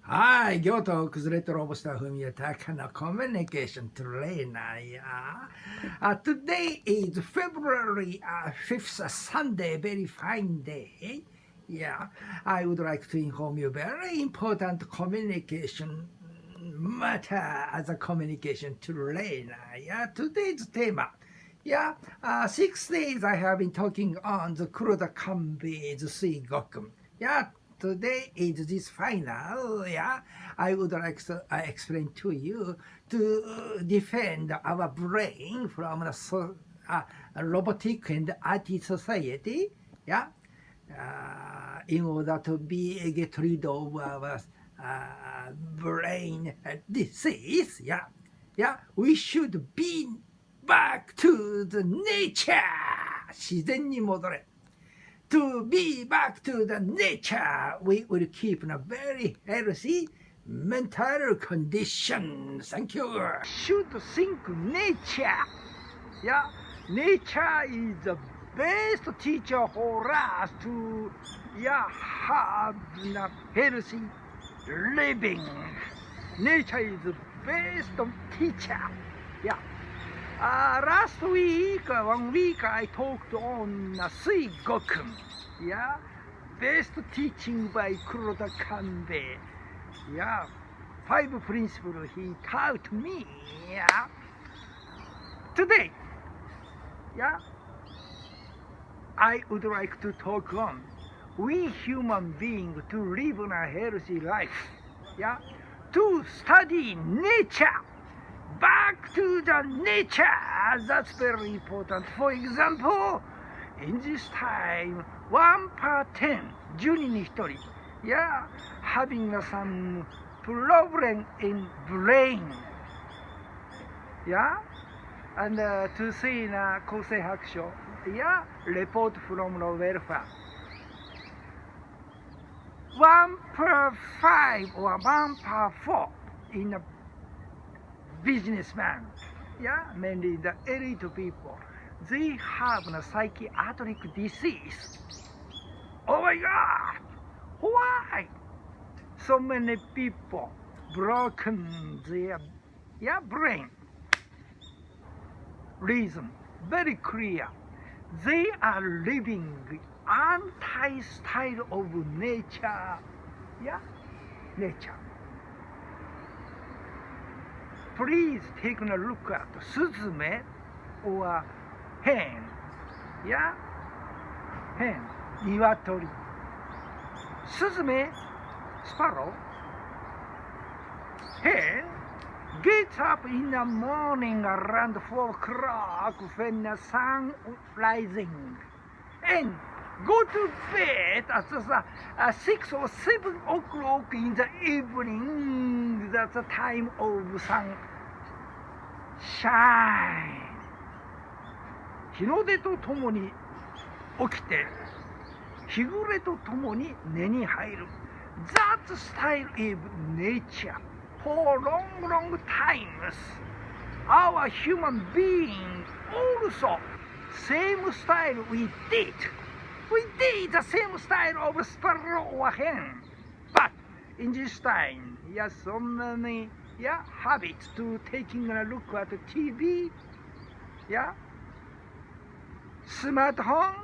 はい、行と崩れとロボスターふみやたかなコミュニケーショントレーナーや。Today is February 5th, Sunday, very fine day. Yeah, I would like to inform you very important communication matter as a communication trainer. Yeah, today's theme. Yeah, 6 days I have been talking on the Kuroda Kanbei's Suigoku. Yeah, today is this final. Yeah, I would like to explain to you to defend our brain from the robotic and IT society. Yeah, in order to get rid of our brain disease. Yeah, we should be back to the nature. 自然に戻れ。To be back to the nature, we will keep a very healthy mental condition. Thank you. Should think nature. Yeah, nature is the best teacher for us to have a healthy living. Nature is the best teacher. Yeah. Last week, 1 week, I talked on Suigoku. Yeah, best teaching by Kuroda Kanbei. Yeah, 5 principles he taught me. Yeah. Today, yeah, I would like to talk on we human beings to live a healthy life. Yeah, to study nature. Back to the nature, that's very important. For example, in this time, 1 per 10, 10人に1人, yeah, having some problem in brain, yeah, and to see in a 厚生白書, yeah, report from the welfare. 1 per 5 or 1 per 4 in a businessman, yeah, mainly the elite people, they have a psychiatric disease. Oh my God! Why? So many people broken their brain. Reason very clear. They are living anti-style of nature. Yeah, nature. Please take a look at スズメ or hen. Yeah? Hen, 鶏. スズメ sparrow. Hen gets up in the morning around 4 o'clock when the sun rising and go to bed at 6 or 7 o'clock in the evening. That's the time of sunshine. 日の出とともに起きて、日暮れとともに寝に入る。That style is nature for long times. Our human being also same style we did. We did the same style of sparrow or hen, but in this time, so many habits to taking a look at the TV, smartphone,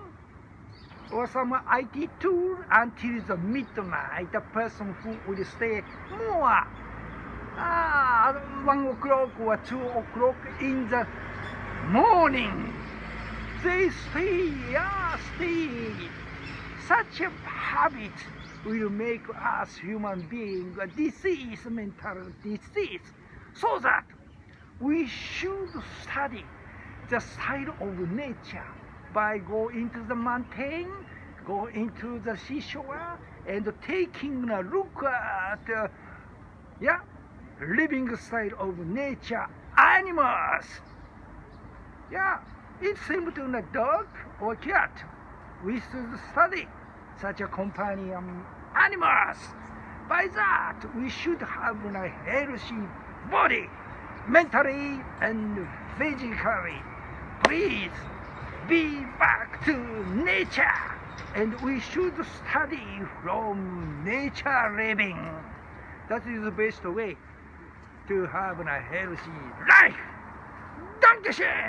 or some IT tool until the midnight. The person who will stay more 1 o'clock or 2 o'clock in the morning. They stay. Such a habit will make us human beings a disease, mental disease, so that we should study the style of nature by going to the mountain, go into the seashore, and taking a look at living style of nature, animals. Yeah. It's similar to a dog or cat. We should study such a companion animals. By that, we should have a healthy body, mentally and physically. Please be back to nature, and we should study from nature living. That is the best way to have a healthy life. Dankeschön!